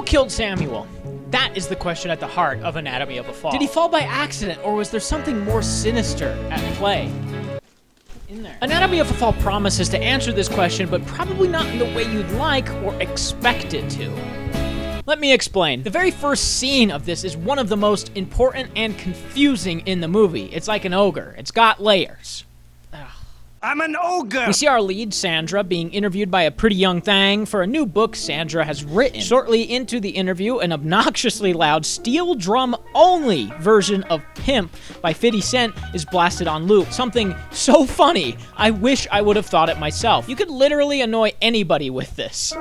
killed Samuel? That is the question at the heart of Anatomy of a Fall. Did he fall by accident, or was there something more sinister at play? In there. Anatomy of a Fall promises to answer this question, but probably not in the way you'd like or expect it to. Let me explain. The very first scene of this is one of the most important and confusing in the movie. It's like an ogre. It's got layers. I'm an ogre! We see our lead, Sandra, being interviewed by a pretty young thing for a new book Sandra has written. Shortly into the interview, an obnoxiously loud steel drum only version of Pimp by 50 Cent is blasted on loop. Something so funny, I wish I would have thought it myself. You could literally annoy anybody with this.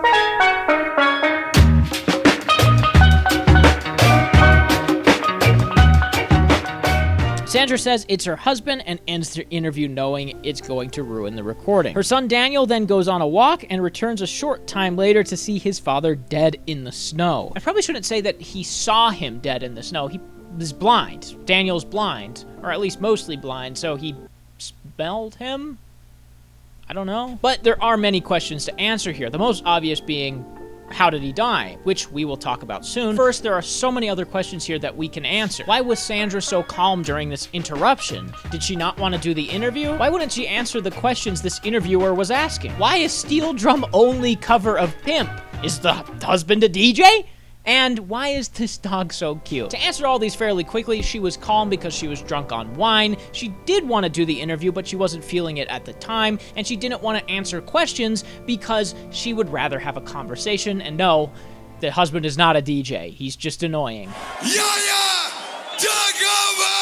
Sandra says it's her husband and ends the interview knowing it's going to ruin the recording. Her son Daniel then goes on a walk and returns a short time later to see his father dead in the snow. I probably shouldn't say that he saw him dead in the snow. He was blind. Daniel's blind, or at least mostly blind, so he smelled him? I don't know. But there are many questions to answer here, the most obvious being, how did he die? Which we will talk about soon. First, there are so many other questions here that we can answer. Why was Sandra so calm during this interruption? Did she not want to do the interview? Why wouldn't she answer the questions this interviewer was asking? Why is Steel Drum only cover of Pimp? Is the husband a DJ? And why is this dog so cute? To answer all these fairly quickly, she was calm because she was drunk on wine. She did want to do the interview, but she wasn't feeling it at the time, and she didn't want to answer questions because she would rather have a conversation. And no, the husband is not a DJ. He's just annoying. Yeah, take over!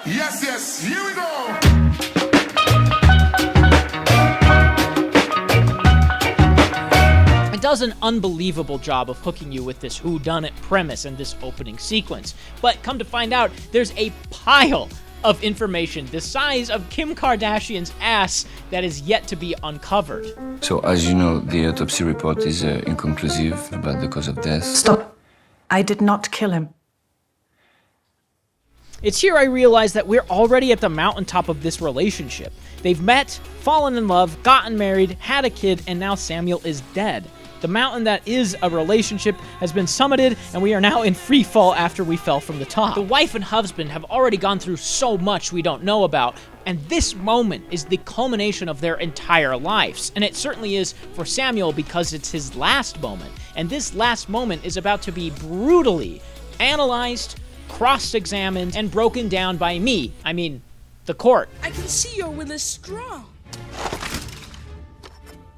Yes, here we go! It does an unbelievable job of hooking you with this whodunit premise and this opening sequence. But come to find out, there's a pile of information the size of Kim Kardashian's ass that is yet to be uncovered. So, as you know, the autopsy report is inconclusive about the cause of death. Stop. I did not kill him. It's here I realize that we're already at the mountaintop of this relationship. They've met, fallen in love, gotten married, had a kid, and now Samuel is dead. The mountain that is a relationship has been summited, and we are now in free fall after we fell from the top. The wife and husband have already gone through so much we don't know about, and this moment is the culmination of their entire lives. And it certainly is for Samuel because it's his last moment. And this last moment is about to be brutally analyzed, cross-examined, and broken down by me. I mean, the court. I can see your will is strong.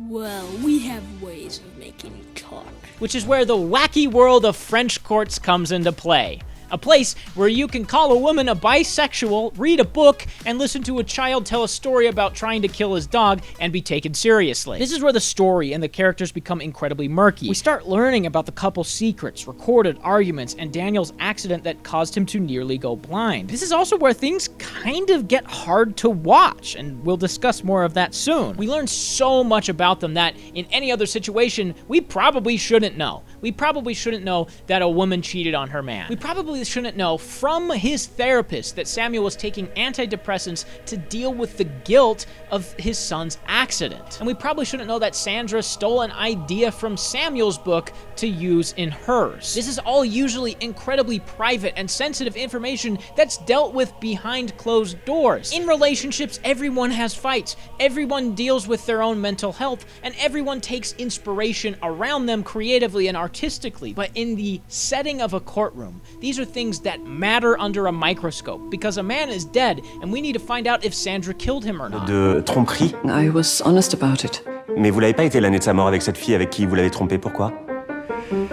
Well, we have ways of making you talk. Which is where the wacky world of French courts comes into play. A place where you can call a woman a bisexual, read a book, and listen to a child tell a story about trying to kill his dog and be taken seriously. This is where the story and the characters become incredibly murky. We start learning about the couple's secrets, recorded arguments, and Daniel's accident that caused him to nearly go blind. This is also where things kind of get hard to watch, and we'll discuss more of that soon. We learn so much about them that in any other situation, we probably shouldn't know. We probably shouldn't know that a woman cheated on her man. We probably shouldn't know from his therapist that Samuel was taking antidepressants to deal with the guilt of his son's accident. And we probably shouldn't know that Sandra stole an idea from Samuel's book to use in hers. This is all usually incredibly private and sensitive information that's dealt with behind closed doors. In relationships, everyone has fights, everyone deals with their own mental health, and everyone takes inspiration around them creatively and artistically. But in the setting of a courtroom, these are things that matter under a microscope, because a man is dead, and we need to find out if Sandra killed him or not. De tromperie? I was honest about it. Mais vous l'avez pas été l'année de sa mort avec cette fille avec qui vous l'avez trompé, pourquoi?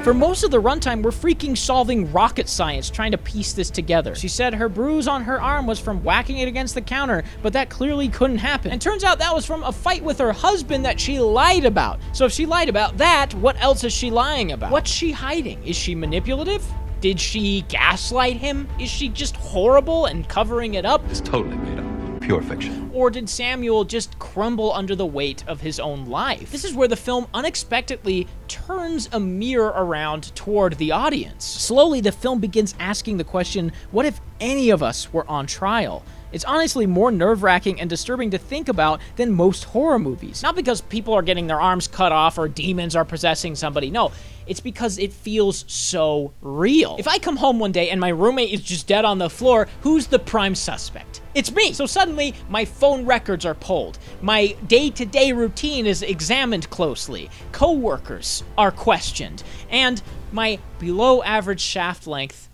For most of the runtime, we're freaking solving rocket science trying to piece this together. She said her bruise on her arm was from whacking it against the counter, but that clearly couldn't happen. And turns out that was from a fight with her husband that she lied about. So if she lied about that, what else is she lying about? What's she hiding? Is she manipulative? Did she gaslight him? Is she just horrible and covering it up? It's totally made up. Pure fiction. Or did Samuel just crumble under the weight of his own life? This is where the film unexpectedly turns a mirror around toward the audience. Slowly, the film begins asking the question, what if any of us were on trial? It's honestly more nerve-wracking and disturbing to think about than most horror movies. Not because people are getting their arms cut off or demons are possessing somebody, no. It's because it feels so real. If I come home one day and my roommate is just dead on the floor, who's the prime suspect? It's me! So suddenly, my phone records are pulled. My day-to-day routine is examined closely. Co-workers are questioned. And my below-average shaft length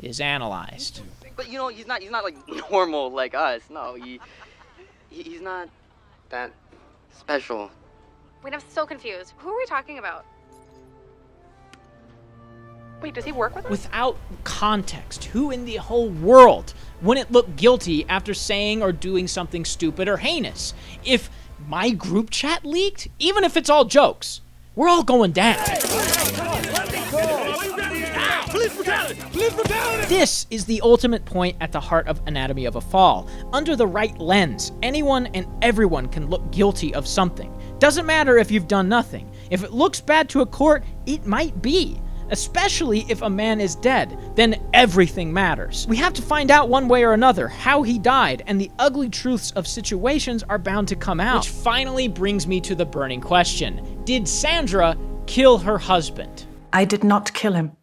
is analyzed. But you know, he's not like normal like us. No, he's not that special. Wait, I'm so confused. Who are we talking about? Wait, does he work with us? Without context, who in the whole world wouldn't look guilty after saying or doing something stupid or heinous? If my group chat leaked, even if it's all jokes, we're all going down. This is the ultimate point at the heart of Anatomy of a Fall. Under the right lens, anyone and everyone can look guilty of something. Doesn't matter if you've done nothing. If it looks bad to a court, it might be. Especially if a man is dead, then everything matters. We have to find out one way or another how he died, and the ugly truths of situations are bound to come out. Which finally brings me to the burning question. Did Sandra kill her husband? I did not kill him.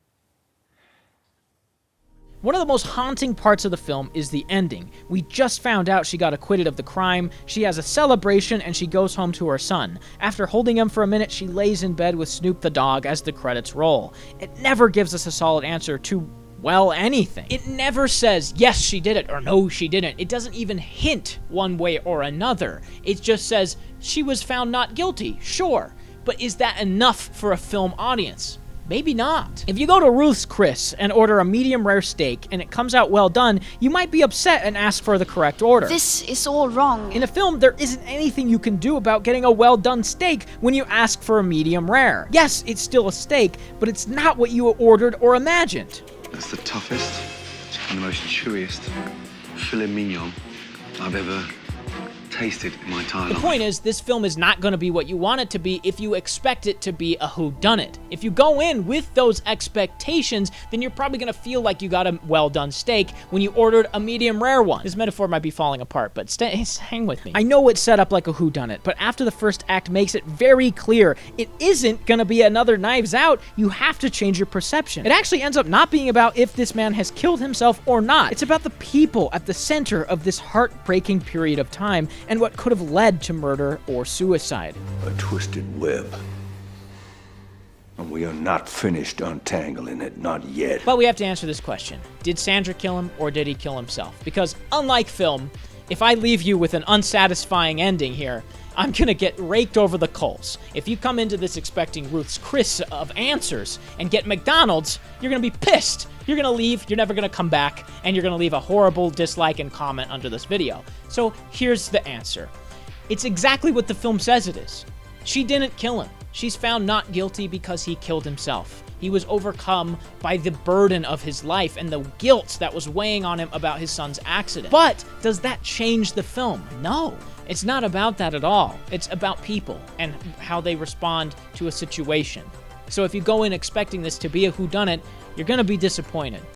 One of the most haunting parts of the film is the ending. We just found out she got acquitted of the crime, she has a celebration, and she goes home to her son. After holding him for a minute, she lays in bed with Snoop the dog as the credits roll. It never gives us a solid answer to, well, anything. It never says, yes, she did it, or no, she didn't. It doesn't even hint one way or another. It just says, she was found not guilty, sure. But is that enough for a film audience? Maybe not. If you go to Ruth's Chris and order a medium rare steak and it comes out well done, you might be upset and ask for the correct order. This is all wrong. In a film, there isn't anything you can do about getting a well done steak when you ask for a medium rare. Yes, it's still a steak, but it's not what you ordered or imagined. That's the toughest and the most chewiest filet mignon I've ever tasted in my entire life. The point is, this film is not going to be what you want it to be if you expect it to be a whodunit. If you go in with those expectations, then you're probably going to feel like you got a well-done steak when you ordered a medium rare one. This metaphor might be falling apart, but hang with me. I know it's set up like a whodunit, but after the first act makes it very clear it isn't going to be another Knives Out. You have to change your perception. It actually ends up not being about if this man has killed himself or not. It's about the people at the center of this heartbreaking period of time and what could have led to murder or suicide. A twisted web. And we are not finished untangling it, not yet. But we have to answer this question. Did Sandra kill him, or did he kill himself? Because unlike film, if I leave you with an unsatisfying ending here, I'm gonna get raked over the coals. If you come into this expecting Ruth's Chris of answers and get McDonald's, you're gonna be pissed. You're gonna leave, you're never gonna come back, and you're gonna leave a horrible dislike and comment under this video. So here's the answer. It's exactly what the film says it is. She didn't kill him. She's found not guilty because he killed himself. He was overcome by the burden of his life and the guilt that was weighing on him about his son's accident. But does that change the film? No. It's not about that at all. It's about people and how they respond to a situation. So if you go in expecting this to be a whodunit, you're gonna be disappointed.